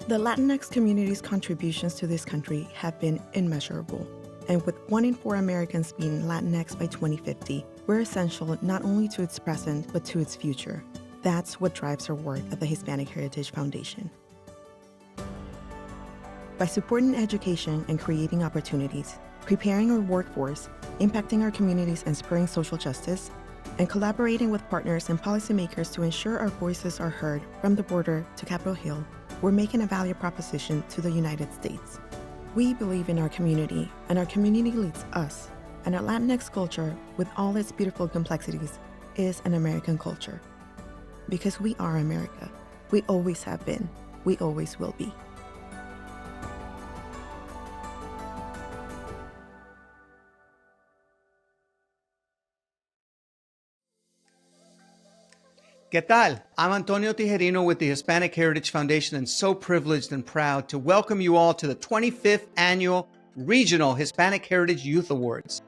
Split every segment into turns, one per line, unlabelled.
The Latinx community's contributions to this country have been immeasurable. And with 1 in 4 Americans being Latinx by 2050, we're essential not only to its present, but to its future. That's what drives our work at the Hispanic Heritage Foundation. By supporting education and creating opportunities, preparing our workforce, impacting our communities and spurring social justice, and collaborating with partners and policymakers to ensure our voices are heard from the border to Capitol Hill, we're making a value proposition to the United States. We believe in our community, and our community leads us. And our Latinx culture, with all its beautiful complexities, is an American culture. Because we are America. We always have been. We always will be.
¿Qué tal? I'm Antonio Tijerino with the Hispanic Heritage Foundation and so privileged and proud to welcome you all to the 25th Annual Regional Hispanic Heritage Youth Awards.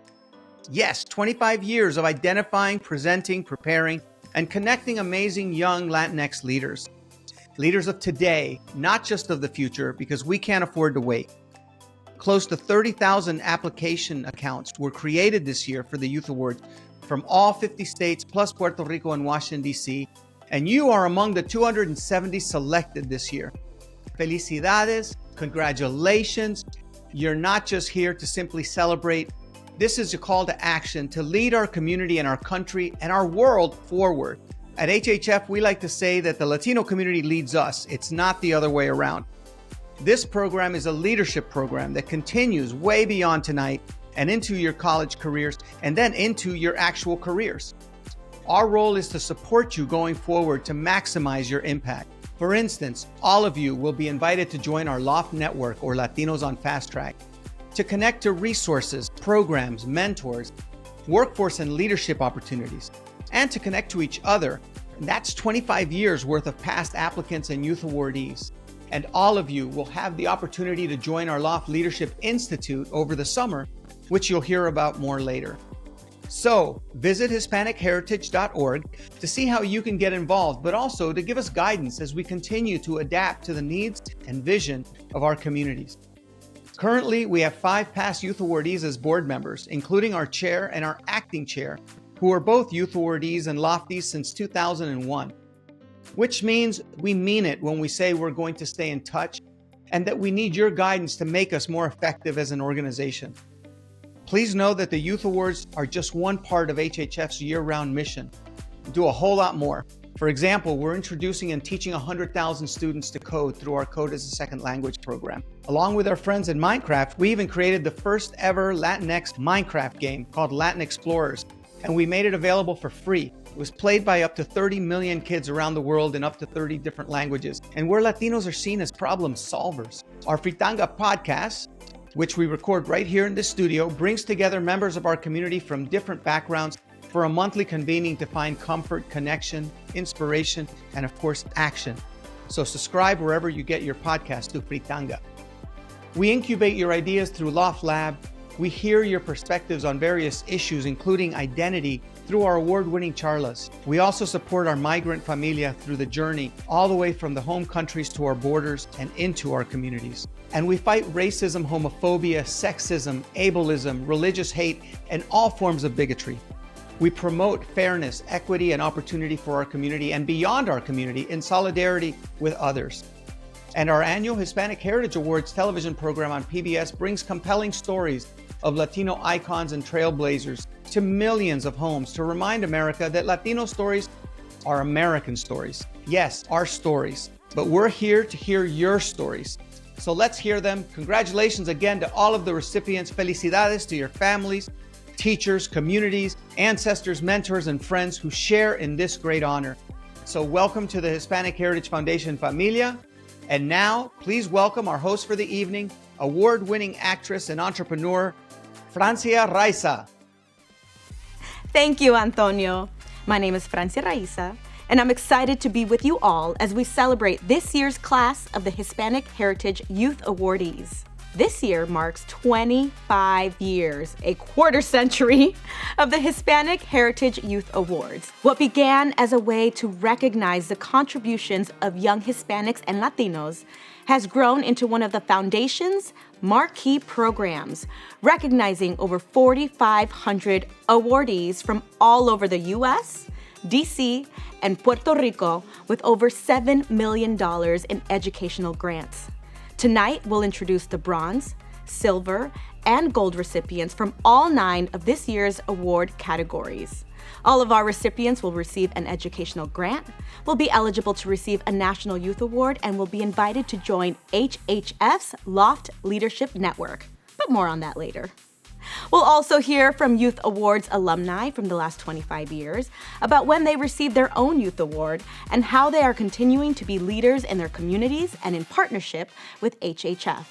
Yes, 25 years of identifying, presenting, preparing, and connecting amazing young Latinx leaders. Leaders of today, not just of the future, because we can't afford to wait. Close to 30,000 application accounts were created this year for the Youth Awards from all 50 states, plus Puerto Rico and Washington, D.C., and you are among the 270 selected this year. Felicidades, congratulations. You're not just here to simply celebrate. This is a call to action to lead our community and our country and our world forward. At HHF, we like to say that the Latino community leads us. It's not the other way around. This program is a leadership program that continues way beyond tonight and into your college careers, and then into your actual careers. Our role is to support you going forward to maximize your impact. For instance, all of you will be invited to join our LOFT network, or Latinos on Fast Track, to connect to resources, programs, mentors, workforce and leadership opportunities, and to connect to each other. And that's 25 years worth of past applicants and youth awardees. And all of you will have the opportunity to join our LOFT Leadership Institute over the summer, which you'll hear about more later. So visit HispanicHeritage.org to see how you can get involved, but also to give us guidance as we continue to adapt to the needs and vision of our communities. Currently, we have 5 past youth awardees as board members, including our chair and our acting chair, who are both youth awardees and lofties since 2001, which means we mean it when we say we're going to stay in touch and that we need your guidance to make us more effective as an organization. Please know that the Youth Awards are just one part of HHF's year-round mission. We do a whole lot more. For example, we're introducing and teaching 100,000 students to code through our Code as a Second Language program. Along with our friends in Minecraft, we even created the first ever Latinx Minecraft game called Latin Explorers, and we made it available for free. It was played by up to 30 million kids around the world in up to 30 different languages, and where Latinos are seen as problem solvers. Our Fritanga podcast, which we record right here in this studio, brings together members of our community from different backgrounds for a monthly convening to find comfort, connection, inspiration, and of course, action. So subscribe wherever you get your podcast to Fritanga. We incubate your ideas through Loft Lab. We hear your perspectives on various issues, including identity, through our award-winning charlas. We also support our migrant familia through the journey, all the way from the home countries to our borders and into our communities. And we fight racism, homophobia, sexism, ableism, religious hate, and all forms of bigotry. We promote fairness, equity, and opportunity for our community and beyond our community in solidarity with others. And our annual Hispanic Heritage Awards television program on PBS brings compelling stories of Latino icons and trailblazers to millions of homes to remind America that Latino stories are American stories. Yes, our stories, but we're here to hear your stories. So let's hear them. Congratulations again to all of the recipients. Felicidades to your families, teachers, communities, ancestors, mentors, and friends who share in this great honor. So welcome to the Hispanic Heritage Foundation familia. And now, please welcome our host for the evening, award-winning actress and entrepreneur, Francia Raiza.
Thank you, Antonio. My name is Francia Raiza, and I'm excited to be with you all as we celebrate this year's class of the Hispanic Heritage Youth Awardees. This year marks 25 years, a quarter century, of the Hispanic Heritage Youth Awards. What began as a way to recognize the contributions of young Hispanics and Latinos has grown into one of the foundation's marquee programs, recognizing over 4,500 awardees from all over the U.S., D.C., and Puerto Rico with over $7 million in educational grants. Tonight, we'll introduce the bronze, silver, and gold recipients from all 9 of this year's award categories. All of our recipients will receive an educational grant, will be eligible to receive a National Youth Award, and will be invited to join HHF's Loft Leadership Network. But more on that later. We'll also hear from Youth Awards alumni from the last 25 years about when they received their own Youth Award and how they are continuing to be leaders in their communities and in partnership with HHF.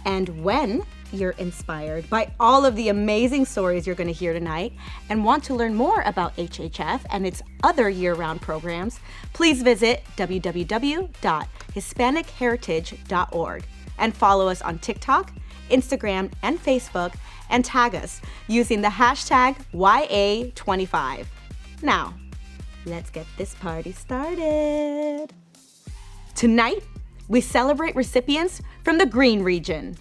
And when you're inspired by all of the amazing stories you're going to hear tonight and want to learn more about HHF and its other year-round programs, please visit www.hispanicheritage.org and follow us on TikTok, Instagram, and Facebook, and tag us using the hashtag YA25. Now, let's get this party started. Tonight, we celebrate recipients from the Green Region,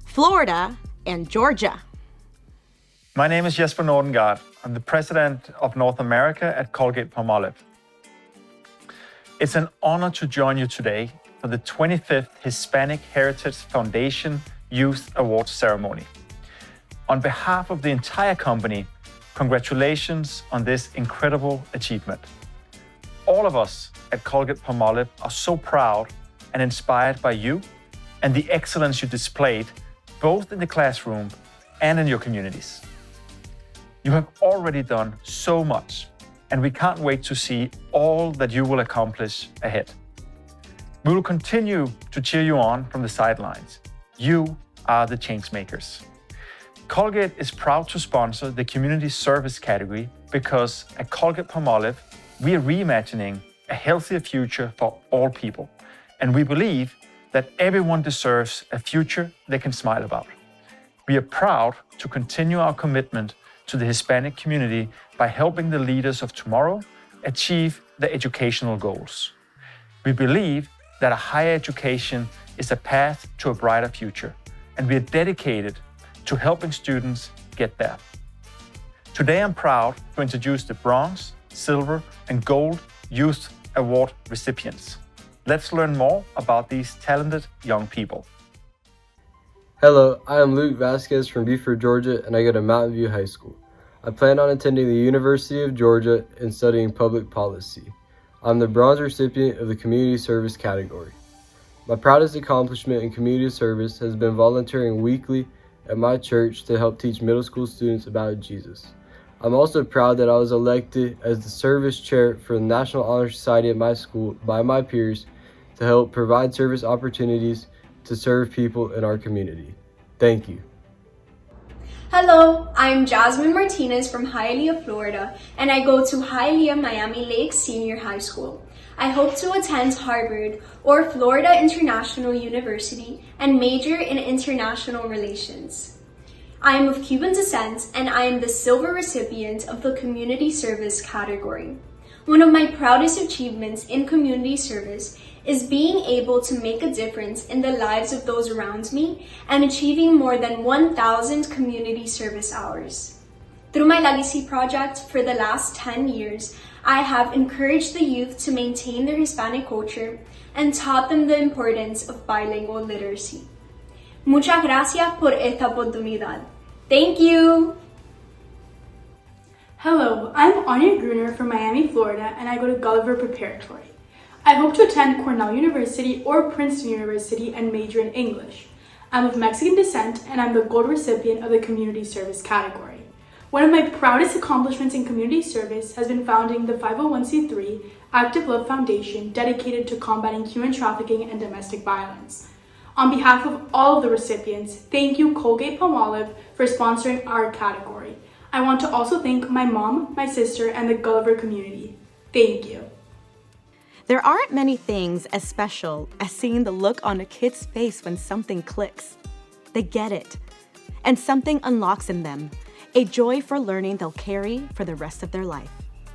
Florida and Georgia.
My name is Jesper Nordengard. I'm the president of North America at Colgate-Palmolive. It's an honor to join you today for the 25th Hispanic Heritage Foundation Youth Awards ceremony. On behalf of the entire company, congratulations on this incredible achievement. All of us at Colgate-Palmolive are so proud and inspired by you and the excellence you displayed both in the classroom and in your communities. You have already done so much, and we can't wait to see all that you will accomplish ahead. We will continue to cheer you on from the sidelines. You are the change makers. Colgate is proud to sponsor the community service category because at Colgate-Palmolive, we are reimagining a healthier future for all people. And we believe that everyone deserves a future they can smile about. We are proud to continue our commitment to the Hispanic community by helping the leaders of tomorrow achieve their educational goals. We believe that a higher education is a path to a brighter future, and we are dedicated to helping students get there. Today I'm proud to introduce the Bronze, Silver, and Gold Youth Award recipients. Let's learn more about these talented young people.
Hello, I am Luke Vasquez from Beaufort, Georgia, and I go to Mountain View High School. I plan on attending the University of Georgia and studying public policy. I'm the bronze recipient of the community service category. My proudest accomplishment in community service has been volunteering weekly at my church to help teach middle school students about Jesus. I'm also proud that I was elected as the service chair for the National Honor Society at my school by my peers to help provide service opportunities to serve people in our community. Thank you.
Hello, I'm Jasmine Martinez from Hialeah, Florida, and I go to Hialeah Miami Lakes Senior High School. I hope to attend Harvard or Florida International University and major in international relations. I am of Cuban descent and I am the silver recipient of the community service category. One of my proudest achievements in community service is being able to make a difference in the lives of those around me and achieving more than 1,000 community service hours. Through my legacy project for the last 10 years, I have encouraged the youth to maintain their Hispanic culture and taught them the importance of bilingual literacy. Muchas gracias por esta oportunidad. Thank you.
Hello, I'm Anya Gruner from Miami, Florida, and I go to Gulliver Preparatory. I hope to attend Cornell University or Princeton University and major in English. I'm of Mexican descent and I'm the gold recipient of the community service category. One of my proudest accomplishments in community service has been founding the 501c3 Active Love Foundation dedicated to combating human trafficking and domestic violence. On behalf of all of the recipients, thank you Colgate-Palmolive for sponsoring our category. I want to also thank my mom, my sister, and the Gulliver community. Thank you.
There aren't many things as special as seeing the look on a kid's face when something clicks. They get it. And something unlocks in them, a joy for learning they'll carry for the rest of their life.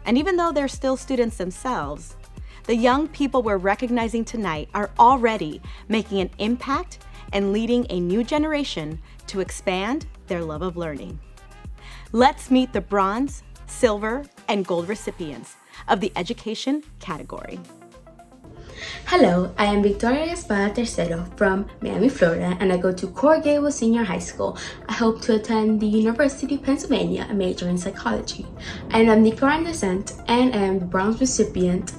And even though they're still students themselves, the young people we're recognizing tonight are already making an impact and leading a new generation to expand their love of learning. Let's meet the bronze, silver, and gold recipients of the education category.
Hello, I am Victoria Espada Tercero from Miami, Florida, and I go to Coral Gables Senior High School. I hope to attend the University of Pennsylvania and major in psychology. I am of Nicaraguan descent and I am the bronze recipient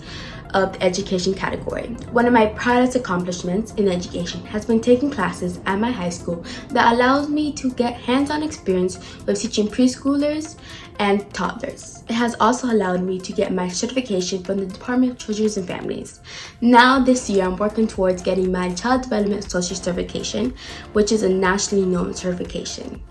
of the education category. One of my proudest accomplishments in education has been taking classes at my high school that allows me to get hands-on experience with teaching preschoolers and toddlers. It has also allowed me to get my certification from the Department of Children and Families. Now this year I'm working towards getting my Child Development Associate certification, which is a nationally known certification.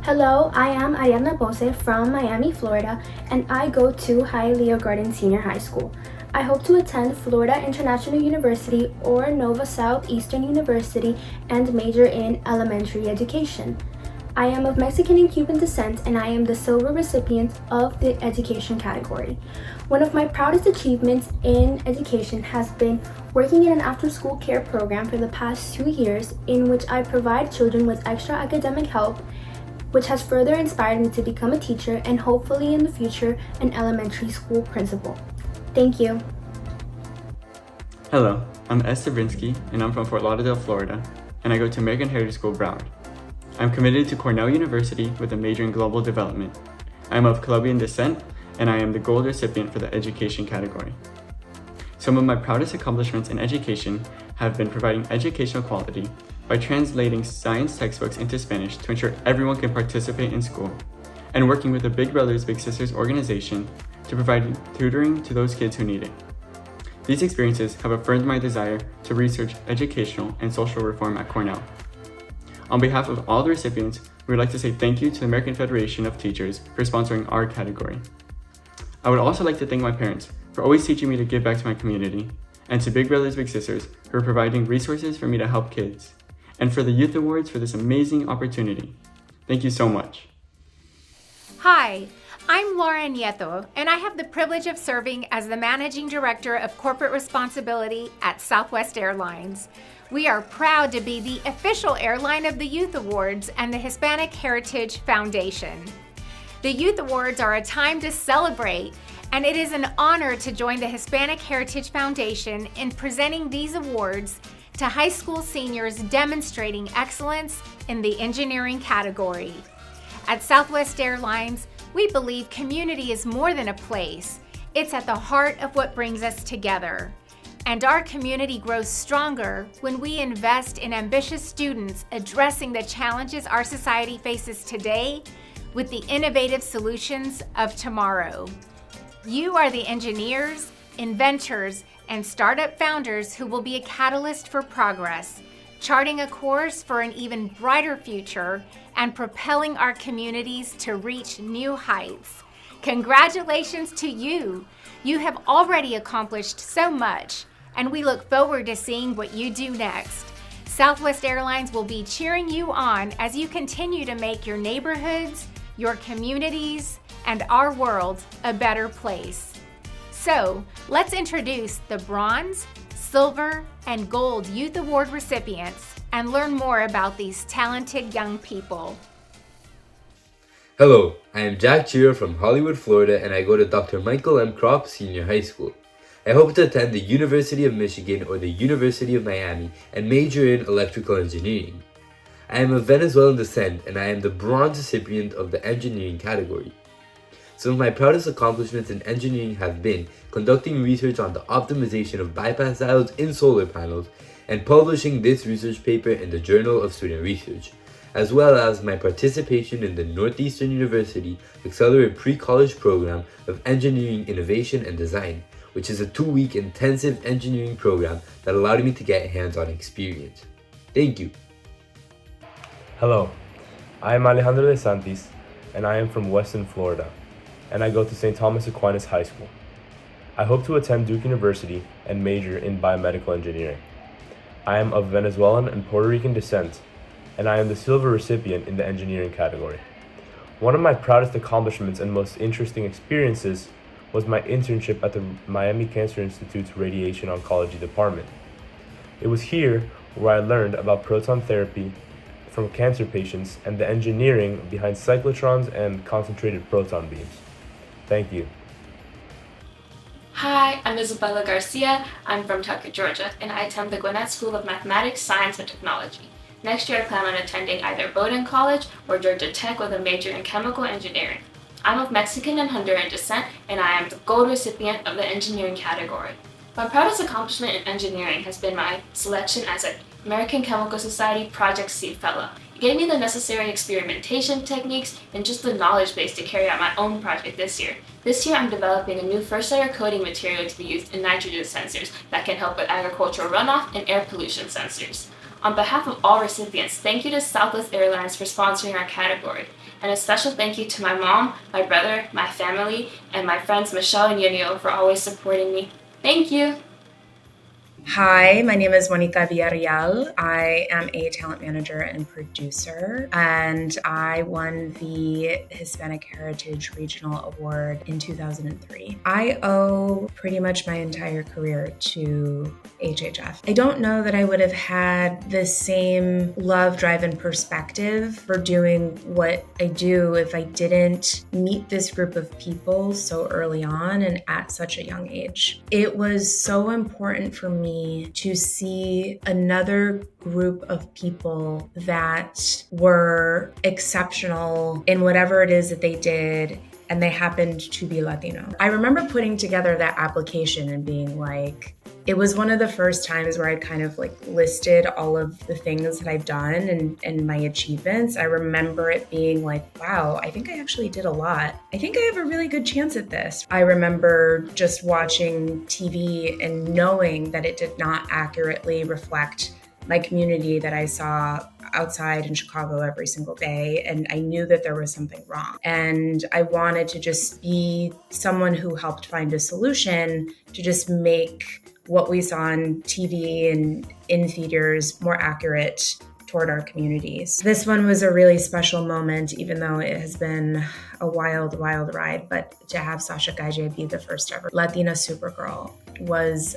Hello, I am Ariana Bose from Miami, Florida, and I go to Hialeah Garden Senior High School. I hope to attend Florida International University or Nova Southeastern University and major in elementary education. I am of Mexican and Cuban descent, and I am the silver recipient of the education category. One of my proudest achievements in education has been working in an after-school care program for the past 2 years, in which I provide children with extra academic help, which has further inspired me to become a teacher and hopefully in the future an elementary school principal. Thank you.
Hello, I'm Esther Brinsky, and I'm from Fort Lauderdale, Florida, and I go to American Heritage School, Broward. I'm committed to Cornell University with a major in global development. I am of Colombian descent, and I am the gold recipient for the education category. Some of my proudest accomplishments in education have been providing educational quality by translating science textbooks into Spanish to ensure everyone can participate in school, and working with the Big Brothers Big Sisters organization to provide tutoring to those kids who need it. These experiences have affirmed my desire to research educational and social reform at Cornell. On behalf of all the recipients, we would like to say thank you to the American Federation of Teachers for sponsoring our category. I would also like to thank my parents for always teaching me to give back to my community, and to Big Brothers Big Sisters who are providing resources for me to help kids, and for the Youth Awards for this amazing opportunity. Thank you so much.
Hi, I'm Laura Nieto, and I have the privilege of serving as the Managing Director of Corporate Responsibility at Southwest Airlines. We are proud to be the official airline of the Youth Awards and the Hispanic Heritage Foundation. The Youth Awards are a time to celebrate, and it is an honor to join the Hispanic Heritage Foundation in presenting these awards to high school seniors demonstrating excellence in the engineering category. At Southwest Airlines, we believe community is more than a place. It's at the heart of what brings us together. And our community grows stronger when we invest in ambitious students addressing the challenges our society faces today with the innovative solutions of tomorrow. You are the engineers, inventors, and startup founders who will be a catalyst for progress, charting a course for an even brighter future and propelling our communities to reach new heights. Congratulations to you! You have already accomplished so much, and we look forward to seeing what you do next. Southwest Airlines will be cheering you on as you continue to make your neighborhoods, your communities, and our world a better place. So, let's introduce the Bronze, Silver, and Gold Youth Award recipients and learn more about these talented young people.
Hello, I am Jack Chiro from Hollywood, Florida, and I go to Dr. Michael M. Kropp Senior High School. I hope to attend the University of Michigan or the University of Miami and major in electrical engineering. I am of Venezuelan descent, and I am the bronze recipient of the engineering category. Some of my proudest accomplishments in engineering have been conducting research on the optimization of bypass diodes in solar panels and publishing this research paper in the Journal of Student Research, as well as my participation in the Northeastern University Accelerated Pre-College Program of Engineering Innovation and Design, which is a 2-week intensive engineering program that allowed me to get hands-on experience. Thank you.
Hello, I am Alejandro de Santis, and I am from Weston, Florida, and I go to St. Thomas Aquinas High School. I hope to attend Duke University and major in biomedical engineering. I am of Venezuelan and Puerto Rican descent, and I am the silver recipient in the engineering category. One of my proudest accomplishments and most interesting experiences was my internship at the Miami Cancer Institute's Radiation Oncology Department. It was here where I learned about proton therapy from cancer patients and the engineering behind cyclotrons and concentrated proton beams. Thank you.
Hi, I'm Isabella Garcia. I'm from Tucker, Georgia, and I attend the Gwinnett School of Mathematics, Science, and Technology. Next year I plan on attending either Bowdoin College or Georgia Tech with a major in chemical engineering. I'm of Mexican and Honduran descent, and I am the gold recipient of the engineering category. My proudest accomplishment in engineering has been my selection as an American Chemical Society Project Seed Fellow. It gave me the necessary experimentation techniques and just the knowledge base to carry out my own project this year. This year I'm developing a new first layer coating material to be used in nitrogen sensors that can help with agricultural runoff and air pollution sensors. On behalf of all recipients, thank you to Southwest Airlines for sponsoring our category. And a special thank you to my mom, my brother, my family, and my friends Michelle and Yunio for always supporting me. Thank you!
Hi, my name is Juanita Villarreal. I am a talent manager and producer, and I won the Hispanic Heritage Regional Award in 2003. I owe pretty much my entire career to HHF. I don't know that I would have had the same love, drive, and perspective for doing what I do if I didn't meet this group of people so early on and at such a young age. It was so important for me to see another group of people that were exceptional in whatever it is that they did, and they happened to be Latino. I remember putting together that application and being like, it was one of the first times where I'd kind of like listed all of the things that I've done and my achievements. I remember it being like, wow, I think I actually did a lot. I think I have a really good chance at this. I remember just watching TV and knowing that it did not accurately reflect my community that I saw outside in Chicago every single day, and I knew that there was something wrong. And I wanted to just be someone who helped find a solution to just make what we saw on TV and in theaters more accurate toward our communities. This one was a really special moment, even though it has been a wild, wild ride. But to have Sasha Gaye be the first ever Latina Supergirl was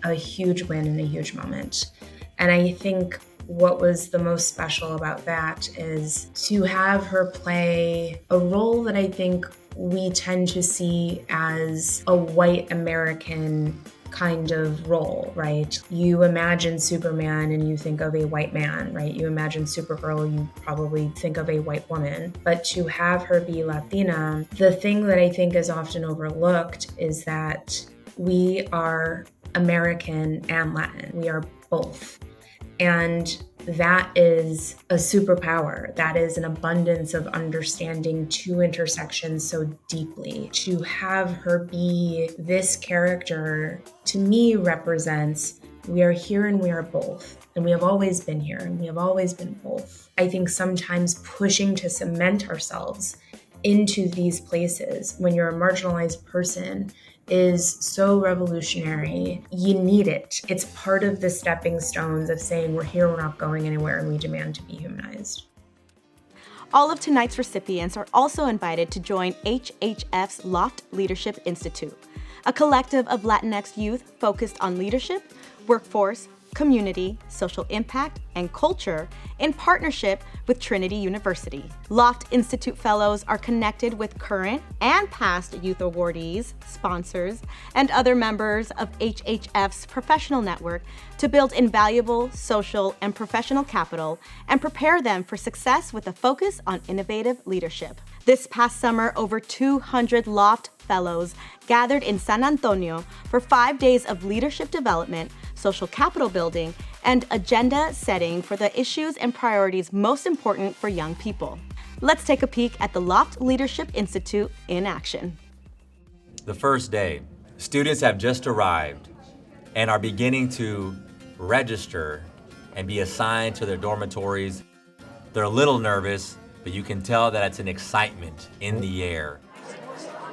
a huge win and a huge moment. And I think what was the most special about that is to have her play a role that I think we tend to see as a white American kind of role, right? You imagine Superman and you think of a white man, right? You imagine Supergirl, you probably think of a white woman. But to have her be Latina, the thing that I think is often overlooked is that we are American and Latin. We are both. And that is a superpower. That is an abundance of understanding two intersections so deeply. To have her be this character, to me, represents we are here and we are both. And we have always been here and we have always been both. I think sometimes pushing to cement ourselves into these places when you're a marginalized person is so revolutionary. You need it. It's part of the stepping stones of saying we're here, we're not going anywhere, and we demand to be humanized.
All of tonight's recipients are also invited to join HHF's Loft Leadership Institute, a collective of Latinx youth focused on leadership, workforce, community, social impact, and culture in partnership with Trinity University. Loft Institute Fellows are connected with current and past youth awardees, sponsors, and other members of HHF's professional network to build invaluable social and professional capital and prepare them for success with a focus on innovative leadership. This past summer, over 200 Loft Fellows gathered in San Antonio for 5 days of leadership development, social capital building, and agenda setting for the issues and priorities most important for young people. Let's take a peek at the Loft Leadership Institute in action.
The first day, students have just arrived and are beginning to register and be assigned to their dormitories. They're a little nervous, but you can tell that it's an excitement in the air.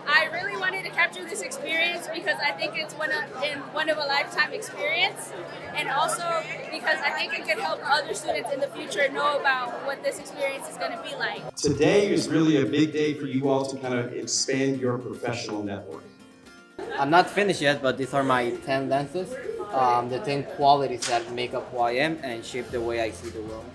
I really wanted to capture capture this experience because I think it's one of a lifetime experience, and also because I think it could help other students in the future know about what this experience is going to be like.
Today is really a big day for you all to kind of expand your professional network.
I'm not finished yet, but these are my 10 lenses, the 10 qualities that make up who I am and shape the way I see the world.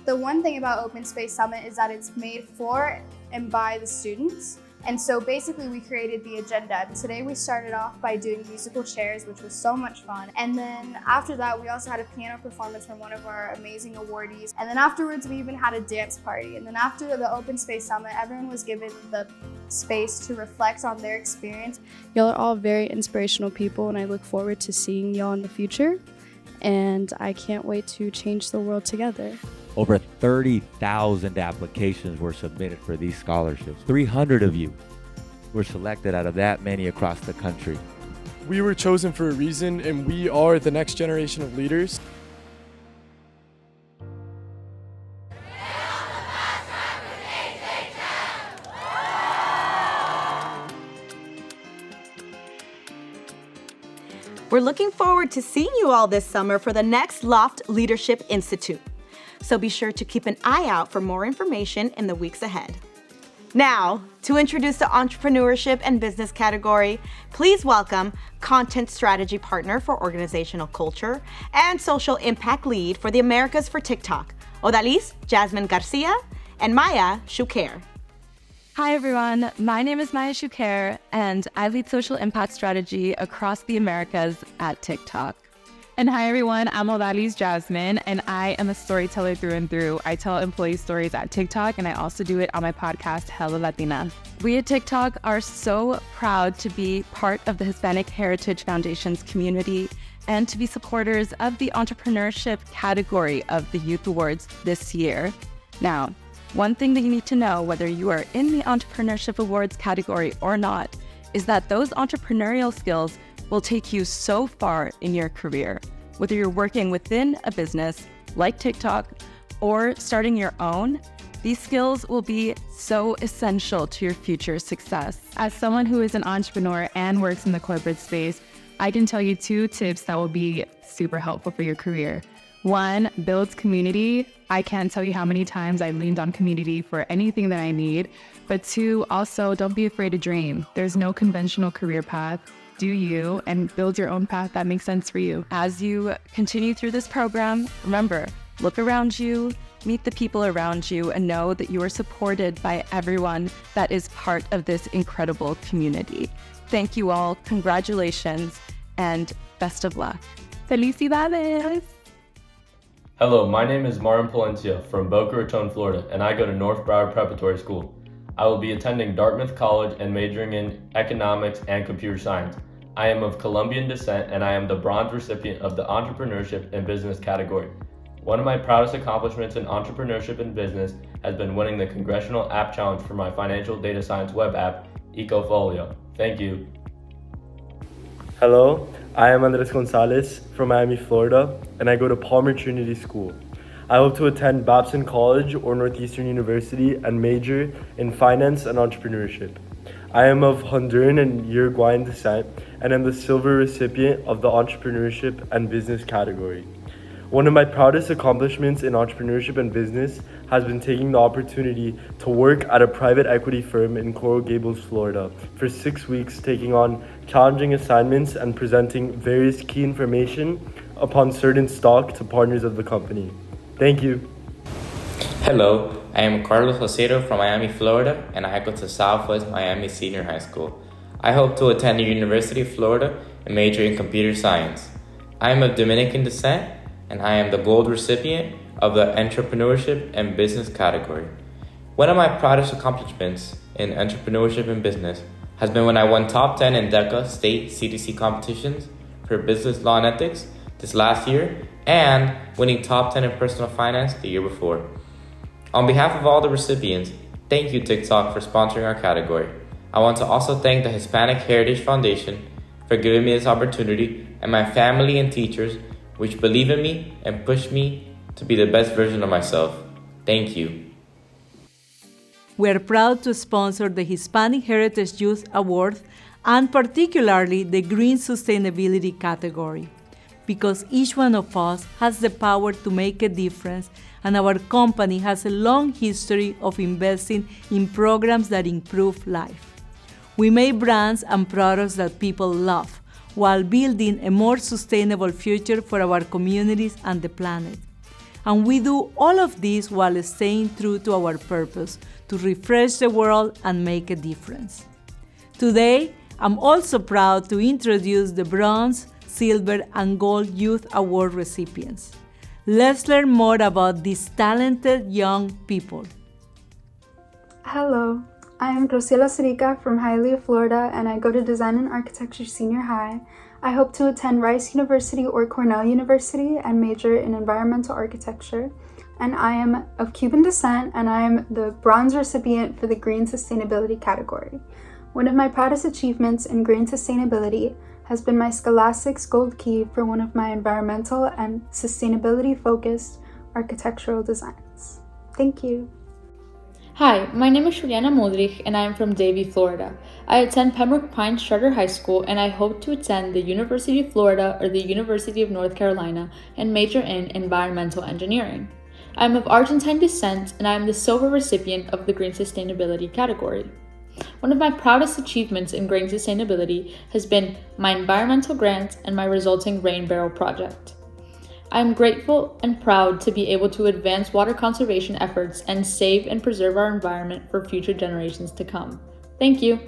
The one thing about Open Space Summit is that it's made for and by the students. And so basically we created the agenda. Today we started off by doing musical chairs, which was so much fun. And then after that, we also had a piano performance from one of our amazing awardees. And then afterwards, we even had a dance party. And then after the Open Space Summit, everyone was given the space to reflect on their experience.
Y'all are all very inspirational people, and I look forward to seeing y'all in the future. And I can't wait to change the world together.
Over 30,000 applications were submitted for these scholarships. 300 of you were selected out of that many across the country.
We were chosen for a reason, and we are the next generation of leaders.
We're looking forward to seeing you all this summer for the next Loft Leadership Institute. So be sure to keep an eye out for more information in the weeks ahead. Now, to introduce the entrepreneurship and business category, please welcome Content Strategy Partner for Organizational Culture and Social Impact Lead for the Americas for TikTok, Odalis Jasmine Garcia and Maya Shukair.
Hi everyone, my name is Maya Shukair and I lead social impact strategy across the Americas at TikTok.
And hi everyone, I'm Odalis Jasmine and I am a storyteller through and through. I tell employee stories at TikTok and I also do it on my podcast, Hello Latina.
We at TikTok are so proud to be part of the Hispanic Heritage Foundation's community and to be supporters of the entrepreneurship category of the Youth Awards this year. Now, one thing that you need to know, whether you are in the Entrepreneurship Awards category or not, is that those entrepreneurial skills will take you so far in your career. Whether you're working within a business like TikTok or starting your own, these skills will be so essential to your future success.
As someone who is an entrepreneur and works in the corporate space, I can tell you 2 tips that will be super helpful for your career. 1, builds community. I can't tell you how many times I leaned on community for anything that I need. But 2, also don't be afraid to dream. There's no conventional career path. Do you and build your own path that makes sense for you.
As you continue through this program, remember, look around you, meet the people around you, and know that you are supported by everyone that is part of this incredible community. Thank you all, congratulations, and best of luck.
Felicidades!
Hello, my name is Martin Palencia from Boca Raton, Florida, and I go to North Broward Preparatory School. I will be attending Dartmouth College and majoring in economics and computer science. I am of Colombian descent and I am the bronze recipient of the entrepreneurship and business category. One of my proudest accomplishments in entrepreneurship and business has been winning the Congressional App Challenge for my financial data science web app, EcoFolio. Thank you.
Hello, I am Andres Gonzalez from Miami, Florida, and I go to Palmer Trinity School. I hope to attend Babson College or Northeastern University and major in finance and entrepreneurship. I am of Honduran and Uruguayan descent and am the silver recipient of the entrepreneurship and business category. One of my proudest accomplishments in entrepreneurship and business has been taking the opportunity to work at a private equity firm in Coral Gables, Florida for 6 weeks, taking on challenging assignments and presenting various key information upon certain stock to partners of the company. Thank you.
Hello, I am Carlos Josero from Miami, Florida, and I go to Southwest Miami Senior High School. I hope to attend the University of Florida and major in computer science. I am of Dominican descent, and I am the gold recipient of the entrepreneurship and business category. One of my proudest accomplishments in entrepreneurship and business has been when I won top 10 in DECA state CDC competitions for business law and ethics this last year, and winning top 10 in personal finance the year before. On behalf of all the recipients, thank you TikTok for sponsoring our category. I want to also thank the Hispanic Heritage Foundation for giving me this opportunity and my family and teachers which believe in me and push me to be the best version of myself. Thank you.
We're proud to sponsor the Hispanic Heritage Youth Awards
and particularly the green sustainability category, because each one of us has the power to make a difference, and our company has a long history of investing in programs that improve life. We make brands and products that people love, while building a more sustainable future for our communities and the planet. And we do all of this while staying true to our purpose, to refresh the world and make a difference. Today, I'm also proud to introduce the Bronze, Silver, and Gold Youth Award recipients. Let's learn more about these talented young people.
Hello, I am Graciela Sirica from Hialeah, Florida, and I go to Design and Architecture Senior High. I hope to attend Rice University or Cornell University and major in environmental architecture. And I am of Cuban descent, and I am the bronze recipient for the Green Sustainability category. One of my proudest achievements in green sustainability has been my Scholastics Gold Key for one of my environmental and sustainability-focused architectural designs. Thank you.
Hi, my name is Juliana Modrich and I am from Davie, Florida. I attend Pembroke Pines Charter High School and I hope to attend the University of Florida or the University of North Carolina and major in environmental engineering. I am of Argentine descent and I am the silver recipient of the Green Sustainability category. One of my proudest achievements in green sustainability has been my environmental grant and my resulting rain barrel project. I am grateful and proud to be able to advance water conservation efforts and save and preserve our environment for future generations to come. Thank you.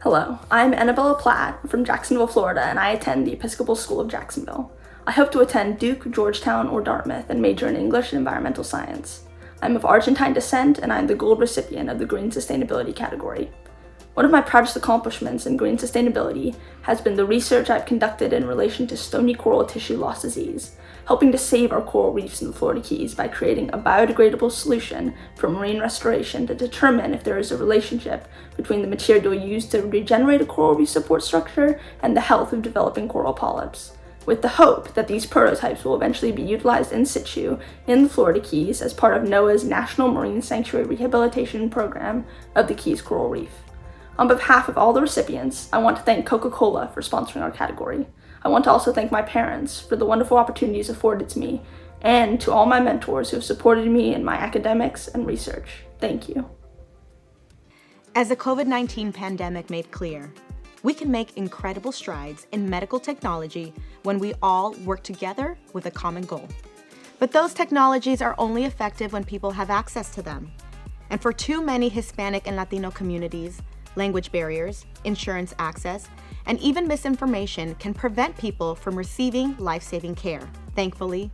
Hello, I'm Annabella Platt from Jacksonville, Florida, and I attend the Episcopal School of Jacksonville. I hope to attend Duke, Georgetown, or Dartmouth and major in English and environmental science. I'm of Argentine descent and I'm the gold recipient of the Green Sustainability category. One of my proudest accomplishments in green sustainability has been the research I've conducted in relation to stony coral tissue loss disease, helping to save our coral reefs in the Florida Keys by creating a biodegradable solution for marine restoration to determine if there is a relationship between the material used to regenerate a coral reef support structure and the health of developing coral polyps, with the hope that these prototypes will eventually be utilized in situ in the Florida Keys as part of NOAA's National Marine Sanctuary Rehabilitation Program of the Keys Coral Reef. On behalf of all the recipients, I want to thank Coca-Cola for sponsoring our category. I want to also thank my parents for the wonderful opportunities afforded to me, and to all my mentors who have supported me in my academics and research. Thank you.
As the COVID-19 pandemic made clear, we can make incredible strides in medical technology when we all work together with a common goal. But those technologies are only effective when people have access to them. And for too many Hispanic and Latino communities, language barriers, insurance access, and even misinformation can prevent people from receiving life-saving care. Thankfully,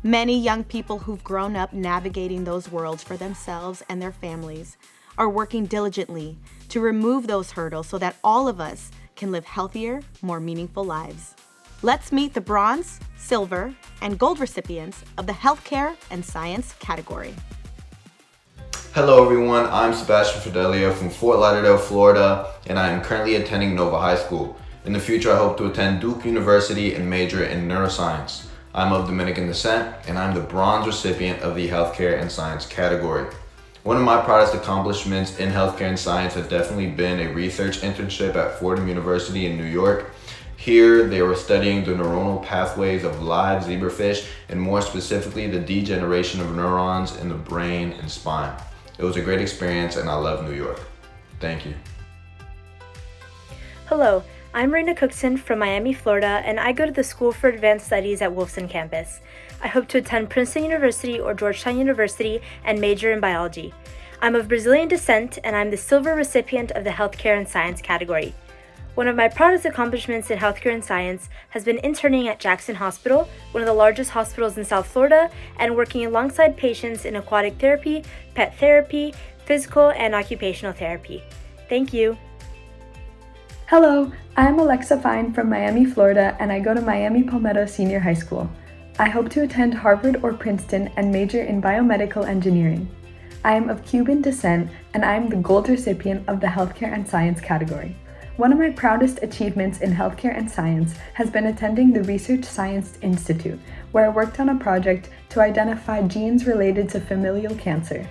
many young people who've grown up navigating those worlds for themselves and their families are working diligently to remove those hurdles so that all of us can live healthier, more meaningful lives. Let's meet the bronze, silver, and gold recipients of the healthcare and science category.
Hello everyone, I'm Sebastian Fidelia from Fort Lauderdale, Florida, and I am currently attending Nova High School. In the future, I hope to attend Duke University and major in neuroscience. I'm of Dominican descent, and I'm the bronze recipient of the healthcare and science category. One of my proudest accomplishments in healthcare and science has definitely been a research internship at Fordham University in New York. Here, they were studying the neuronal pathways of live zebrafish, and more specifically, the degeneration of neurons in the brain and spine. It was a great experience, and I love New York. Thank you.
Hello, I'm Raina Cookson from Miami, Florida, and I go to the School for Advanced Studies at Wolfson campus. I hope to attend Princeton University or Georgetown University and major in biology. I'm of Brazilian descent, and I'm the silver recipient of the healthcare and science category. One of my proudest accomplishments in healthcare and science has been interning at Jackson Hospital, one of the largest hospitals in South Florida, and working alongside patients in aquatic therapy, pet therapy, physical and occupational therapy. Thank you.
Hello, I'm Alexa Fine from Miami, Florida, and I go to Miami Palmetto Senior High School. I hope to attend Harvard or Princeton and major in biomedical engineering. I am of Cuban descent, and I am the gold recipient of the healthcare and science category. One of my proudest achievements in healthcare and science has been attending the Research Science Institute, where I worked on a project to identify genes related to familial cancer.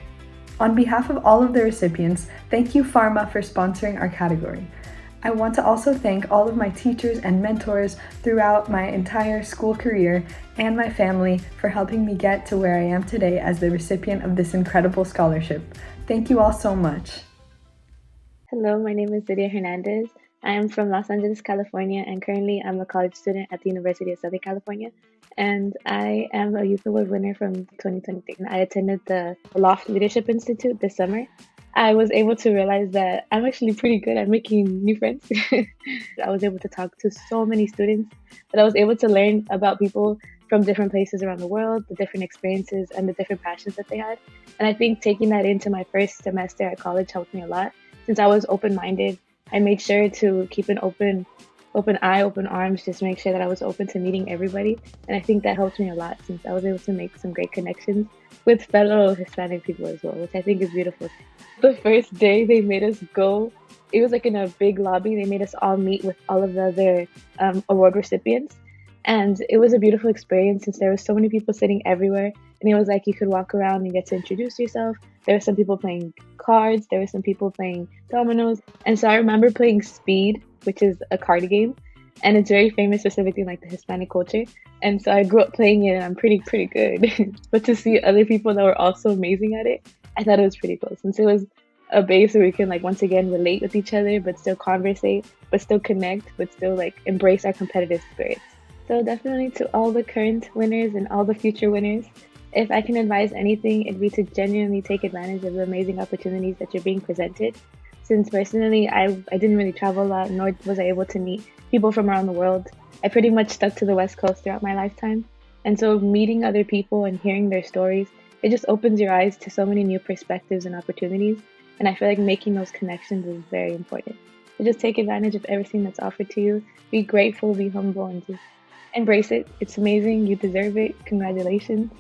On behalf of all of the recipients, thank you Pharma for sponsoring our category. I want to also thank all of my teachers and mentors throughout my entire school career and my family for helping me get to where I am today as the recipient of this incredible scholarship. Thank you all so much.
Hello, my name is Lydia Hernandez. I am from Los Angeles, California, and currently I'm a college student at the University of Southern California. And I am a Youth Award winner from 2023. I attended the Loft Leadership Institute this summer. I was able to realize that I'm actually pretty good at making new friends. I was able to talk to so many students that I was able to learn about people from different places around the world, the different experiences and the different passions that they had. And I think taking that into my first semester at college helped me a lot. Since I was open-minded, I made sure to keep an open eye, open arms, just make sure that I was open to meeting everybody. And I think that helped me a lot since I was able to make some great connections with fellow Hispanic people as well, which I think is beautiful. The first day they made us go, it was like in a big lobby. They made us all meet with all of the other award recipients. And it was a beautiful experience since there were so many people sitting everywhere. And it was like you could walk around and get to introduce yourself. There were some people playing cards. There were some people playing dominoes. And so I remember playing Speed, which is a card game. And it's very famous specifically in like the Hispanic culture. And so I grew up playing it and I'm pretty good. But to see other people that were also amazing at it, I thought it was pretty cool. Since it was a base where we can like once again relate with each other, but still conversate, but still connect, but still like embrace our competitive spirits. So definitely to all the current winners and all the future winners, if I can advise anything, it'd be to genuinely take advantage of the amazing opportunities that you're being presented. Since personally, I didn't really travel a lot, nor was I able to meet people from around the world. I pretty much stuck to the West Coast throughout my lifetime. And so meeting other people and hearing their stories, it just opens your eyes to so many new perspectives and opportunities. And I feel like making those connections is very important. So just take advantage of everything that's offered to you. Be grateful, be humble, and just embrace it. It's amazing. You deserve it. Congratulations.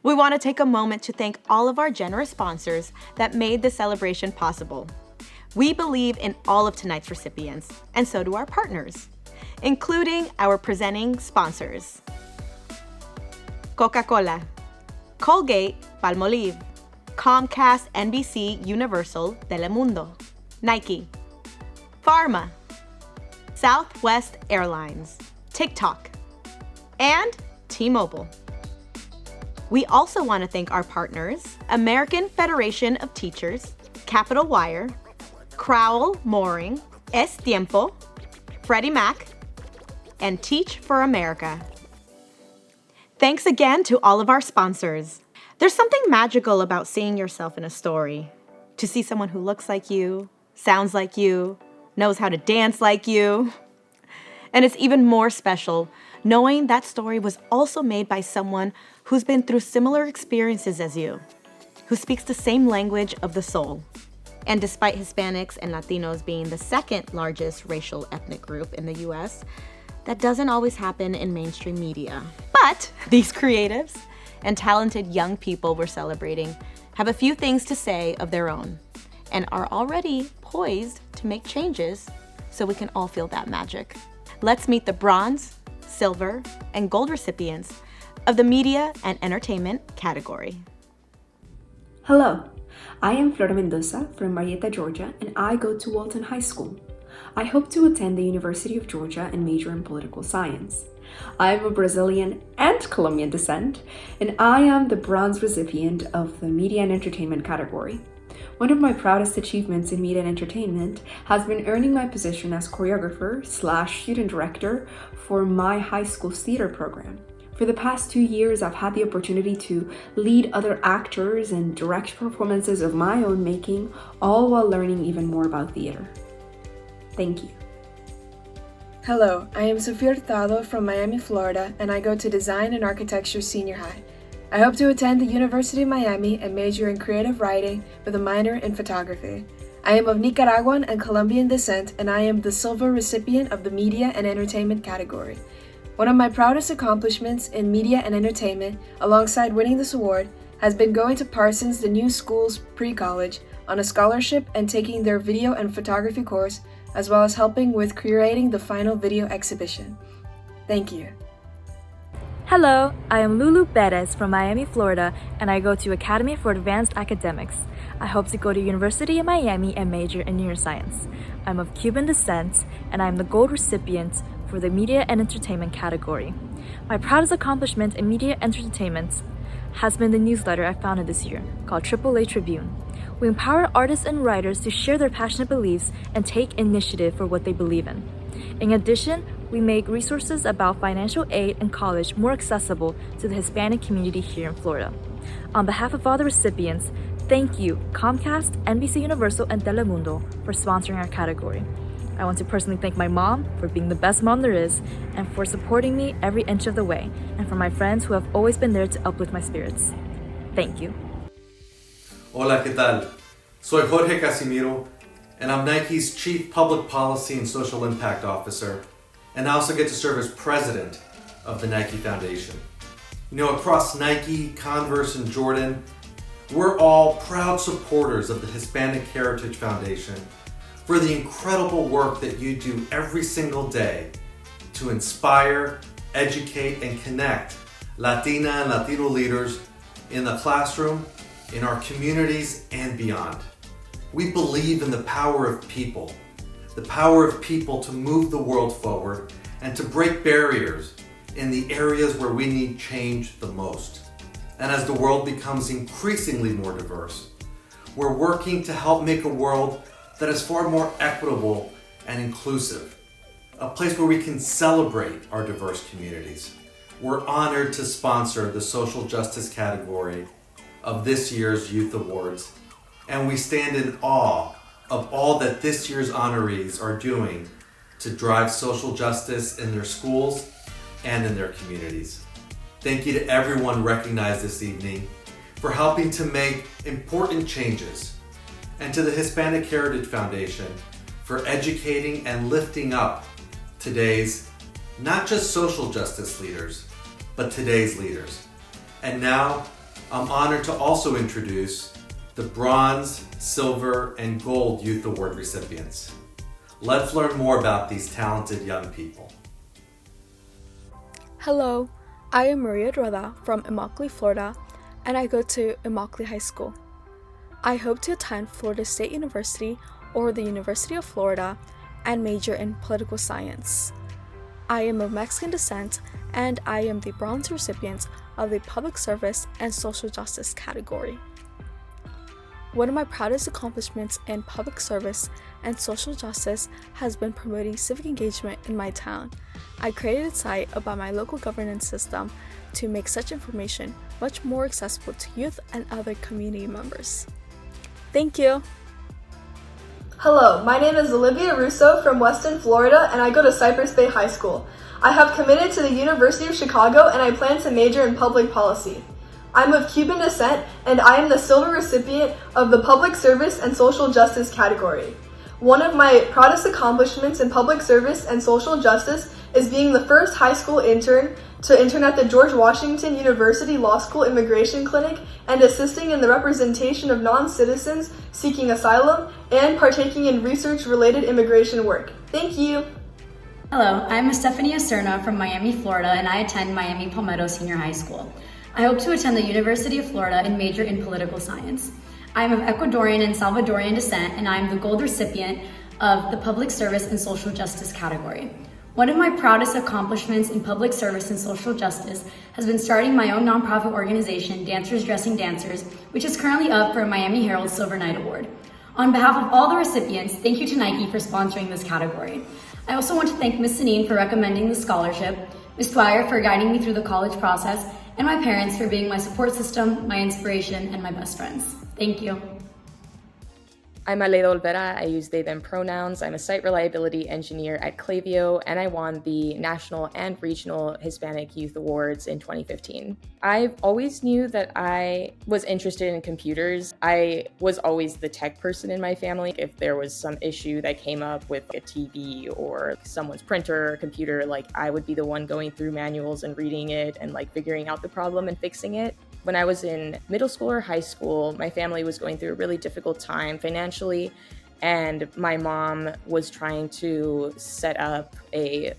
We want to take a moment to thank all of our generous sponsors that made this celebration possible. We believe in all of tonight's recipients, and so do our partners, including our presenting sponsors. Coca-Cola, Colgate, Palmolive, Comcast, NBC, Universal, Telemundo, Nike, Pharma, Southwest Airlines, TikTok, and T-Mobile. We also want to thank our partners, American Federation of Teachers, Capital Wire, Crowell Mooring, Es Tiempo, Freddie Mac, and Teach for America. Thanks again to all of our sponsors. There's something magical about seeing yourself in a story. To see someone who looks like you, sounds like you, knows how to dance like you. And it's even more special knowing that story was also made by someone who's been through similar experiences as you, who speaks the same language of the soul. And despite Hispanics and Latinos being the second largest racial ethnic group in the US, that doesn't always happen in mainstream media. But these creatives and talented young people we're celebrating have a few things to say of their own and are already poised to make changes so we can all feel that magic. Let's meet the bronze, silver, and gold recipients of the Media and Entertainment category.
Hello, I am Flora Mendoza from Marietta, Georgia, and I go to Walton High School. I hope to attend the University of Georgia and major in political science. I am of Brazilian and Colombian descent, and I am the bronze recipient of the Media and Entertainment category. One of my proudest achievements in media and entertainment has been earning my position as choreographer/student director for my high school's theater program. For the past 2 years, I've had the opportunity to lead other actors and direct performances of my own making, all while learning even more about theater. Thank you.
Hello, I am Sofia Hurtado from Miami, Florida, and I go to Design and Architecture Senior High. I hope to attend the University of Miami and major in creative writing with a minor in photography. I am of Nicaraguan and Colombian descent, and I am the silver recipient of the Media and Entertainment category. One of my proudest accomplishments in media and entertainment, alongside winning this award, has been going to Parsons, the new school's pre-college, on a scholarship and taking their video and photography course, as well as helping with curating the final video exhibition. Thank you.
Hello, I am Lulu Perez from Miami, Florida, and I go to Academy for Advanced Academics. I hope to go to University of Miami and major in neuroscience. I'm of Cuban descent, and I'm the gold recipient for the Media and Entertainment category. My proudest accomplishment in media and entertainment has been the newsletter I founded this year, called AAA Tribune. We empower artists and writers to share their passionate beliefs and take initiative for what they believe in. In addition, we make resources about financial aid and college more accessible to the Hispanic community here in Florida. On behalf of all the recipients, thank you, Comcast, NBC Universal, and Telemundo for sponsoring our category. I want to personally thank my mom for being the best mom there is and for supporting me every inch of the way, and for my friends who have always been there to uplift my spirits. Thank you.
Hola, ¿qué tal? Soy Jorge Casimiro, and I'm Nike's Chief Public Policy and Social Impact Officer, and I also get to serve as President of the Nike Foundation. You know, across Nike, Converse, and Jordan, we're all proud supporters of the Hispanic Heritage Foundation for the incredible work that you do every single day to inspire, educate, and connect Latina and Latino leaders in the classroom, in our communities, and beyond. We believe in the power of people to move the world forward and to break barriers in the areas where we need change the most. And as the world becomes increasingly more diverse, we're working to help make a world that is far more equitable and inclusive, a place where we can celebrate our diverse communities. We're honored to sponsor the social justice category of this year's Youth Awards, and we stand in awe of all that this year's honorees are doing to drive social justice in their schools and in their communities. Thank you to everyone recognized this evening for helping to make important changes, and to the Hispanic Heritage Foundation for educating and lifting up today's not just social justice leaders, but today's leaders. And now I'm honored to also introduce the Bronze, Silver, and Gold Youth Award recipients. Let's learn more about these talented young people.
Hello, I am Maria Roda from Immokalee, Florida, and I go to Immokalee High School. I hope to attend Florida State University or the University of Florida and major in political science. I am of Mexican descent, and I am the bronze recipient of the Public Service and Social Justice category. One of my proudest accomplishments in public service and social justice has been promoting civic engagement in my town. I created a site about my local governance system to make such information much more accessible to youth and other community members. Thank you.
Hello, my name is Olivia Russo from Weston, Florida, and I go to Cypress Bay High School. I have committed to the University of Chicago, and I plan to major in public policy. I'm of Cuban descent, and I am the silver recipient of the Public Service and Social Justice category. One of my proudest accomplishments in public service and social justice is being the first high school intern to intern at the George Washington University Law School Immigration Clinic and assisting in the representation of non-citizens seeking asylum and partaking in research-related immigration work. Thank you.
Hello, I'm Estefania Serna from Miami, Florida, and I attend Miami Palmetto Senior High School. I hope to attend the University of Florida and major in political science. I am of Ecuadorian and Salvadorian descent, and I am the gold recipient of the Public Service and Social Justice category. One of my proudest accomplishments in public service and social justice has been starting my own nonprofit organization, Dancers Dressing Dancers, which is currently up for a Miami Herald Silver Knight Award. On behalf of all the recipients, thank you to Nike for sponsoring this category. I also want to thank Ms. Sanine for recommending the scholarship, Ms. Dwyer for guiding me through the college process, and my parents for being my support system, my inspiration, and my best friends. Thank you.
I'm Aleida Olvera. I use they, them pronouns. I'm a site reliability engineer at Klaviyo, and I won the National and Regional Hispanic Youth Awards in 2015. I always knew that I was interested in computers. I was always the tech person in my family. If there was some issue that came up with a TV or someone's printer or computer, I would be the one going through manuals and reading it and figuring out the problem and fixing it. When I was in middle school or high school, my family was going through a really difficult time financially, and my mom was trying to set up a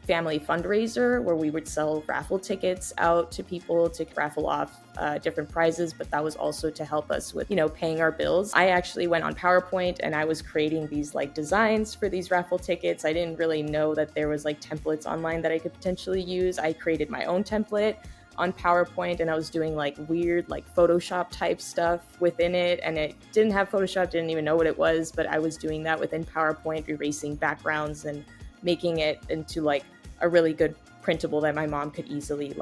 family fundraiser where we would sell raffle tickets out to people to raffle off different prizes, but that was also to help us with, paying our bills. I actually went on PowerPoint and I was creating these designs for these raffle tickets. I didn't really know that there was templates online that I could potentially use. I created my own template on PowerPoint and I was doing weird Photoshop type stuff within it, and it didn't have Photoshop, didn't even know what it was, but I was doing that within PowerPoint, erasing backgrounds and making it into a really good printable that my mom could easily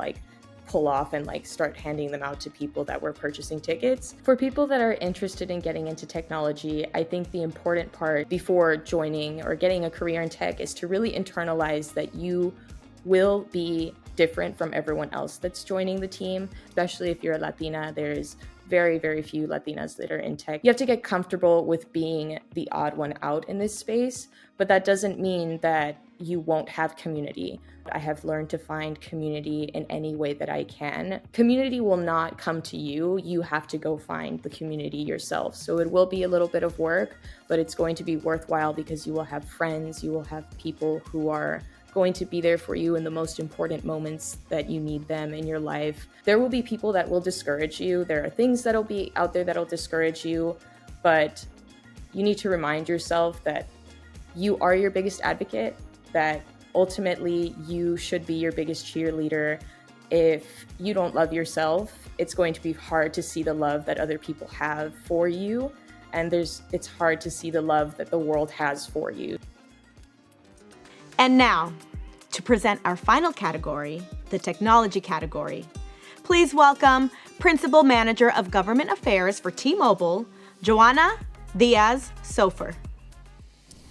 pull off and start handing them out to people that were purchasing tickets. For people that are interested in getting into technology, I think the important part before joining or getting a career in tech is to really internalize that you will be different from everyone else that's joining the team, especially if you're a Latina. There's very, very few Latinas that are in tech. You have to get comfortable with being the odd one out in this space, but that doesn't mean that you won't have community. I have learned to find community in any way that I can. Community will not come to you. You have to go find the community yourself. So it will be a little bit of work, but it's going to be worthwhile because you will have friends, you will have people who are going to be there for you in the most important moments that you need them in your life. There will be people that will discourage you. There are things that'll be out there that'll discourage you, but you need to remind yourself that you are your biggest advocate, that ultimately you should be your biggest cheerleader. If you don't love yourself, it's going to be hard to see the love that other people have for you, and it's hard to see the love that the world has for you.
And now, to present our final category, the technology category, please welcome Principal Manager of Government Affairs for T-Mobile, Joanna Diaz-Sofer.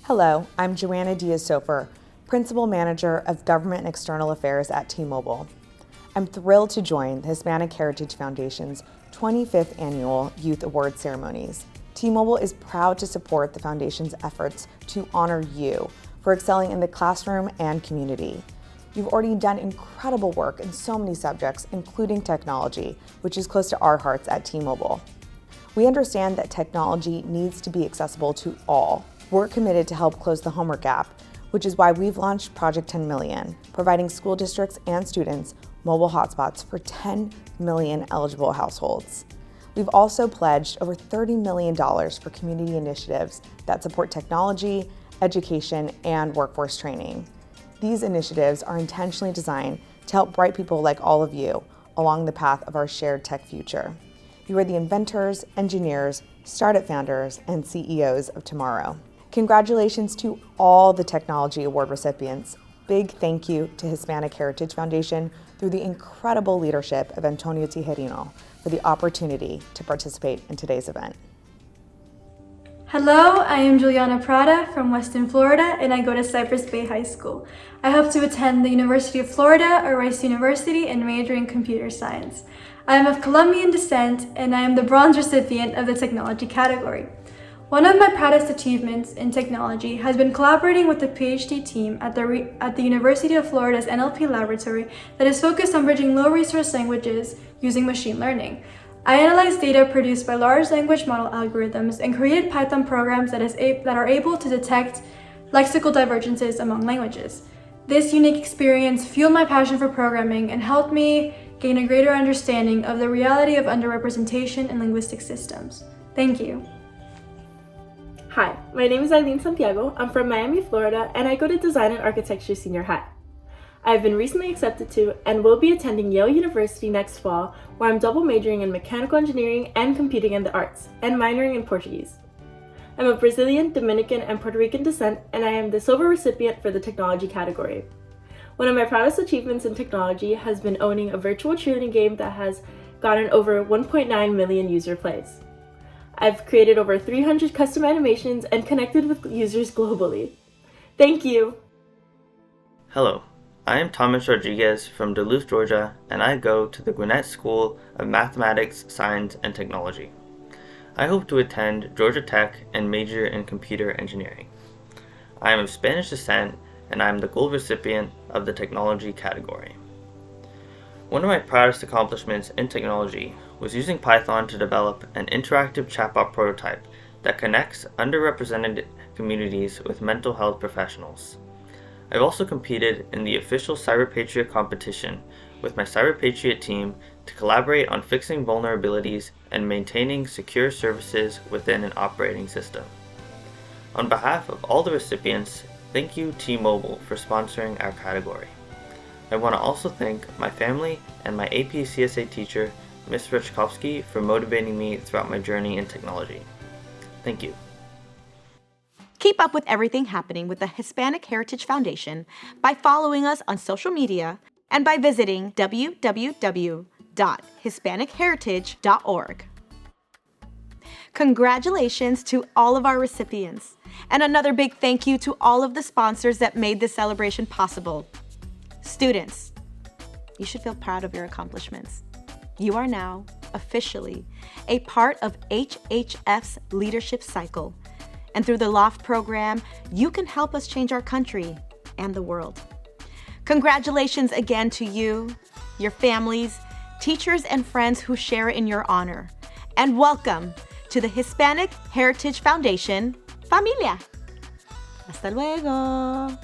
Hello, I'm Joanna Diaz-Sofer, Principal Manager of Government and External Affairs at T-Mobile. I'm thrilled to join the Hispanic Heritage Foundation's 25th Annual Youth Awards ceremonies. T-Mobile is proud to support the Foundation's efforts to honor you for excelling in the classroom and community. You've already done incredible work in so many subjects, including technology, which is close to our hearts at T-Mobile. We understand that technology needs to be accessible to all. We're committed to help close the homework gap, which is why we've launched Project 10 Million, providing school districts and students mobile hotspots for 10 million eligible households. We've also pledged over $30 million for community initiatives that support technology, education, and workforce training. These initiatives are intentionally designed to help bright people like all of you along the path of our shared tech future. You are the inventors, engineers, startup founders, and CEOs of tomorrow. Congratulations to all the Technology Award recipients. Big thank you to Hispanic Heritage Foundation through the incredible leadership of Antonio Tijerino for the opportunity to participate in today's event.
Hello, I am Juliana Prada from Weston, Florida, and I go to Cypress Bay High School. I hope to attend the University of Florida or Rice University and major in computer science. I am of Colombian descent, and I am the bronze recipient of the technology category. One of my proudest achievements in technology has been collaborating with the PhD team at the University of Florida's NLP laboratory that is focused on bridging low-resource languages using machine learning. I analyzed data produced by large language model algorithms and created Python programs that are able to detect lexical divergences among languages. This unique experience fueled my passion for programming and helped me gain a greater understanding of the reality of underrepresentation in linguistic systems. Thank you.
Hi, my name is Eileen Santiago. I'm from Miami, Florida, and I go to Design and Architecture Senior High. I have been recently accepted to and will be attending Yale University next fall, where I'm double majoring in mechanical engineering and computing in the arts, and minoring in Portuguese. I'm of Brazilian, Dominican, and Puerto Rican descent, and I am the silver recipient for the technology category. One of my proudest achievements in technology has been owning a virtual cheerleading game that has gotten over 1.9 million user plays. I've created over 300 custom animations and connected with users globally. Thank you!
Hello. I am Thomas Rodriguez from Duluth, Georgia, and I go to the Gwinnett School of Mathematics, Science, and Technology. I hope to attend Georgia Tech and major in computer engineering. I am of Spanish descent, and I am the gold recipient of the technology category. One of my proudest accomplishments in technology was using Python to develop an interactive chatbot prototype that connects underrepresented communities with mental health professionals. I've also competed in the official Cyber Patriot competition with my Cyber Patriot team to collaborate on fixing vulnerabilities and maintaining secure services within an operating system. On behalf of all the recipients, thank you T-Mobile for sponsoring our category. I want to also thank my family and my AP CSA teacher, Ms. Rechkovsky, for motivating me throughout my journey in technology. Thank you.
Keep up with everything happening with the Hispanic Heritage Foundation by following us on social media and by visiting www.hispanicheritage.org. Congratulations to all of our recipients, and another big thank you to all of the sponsors that made this celebration possible. Students, you should feel proud of your accomplishments. You are now officially a part of HHF's leadership cycle, and through the LOFT program, you can help us change our country and the world. Congratulations again to you, your families, teachers, and friends who share in your honor. And welcome to the Hispanic Heritage Foundation Familia. Hasta luego.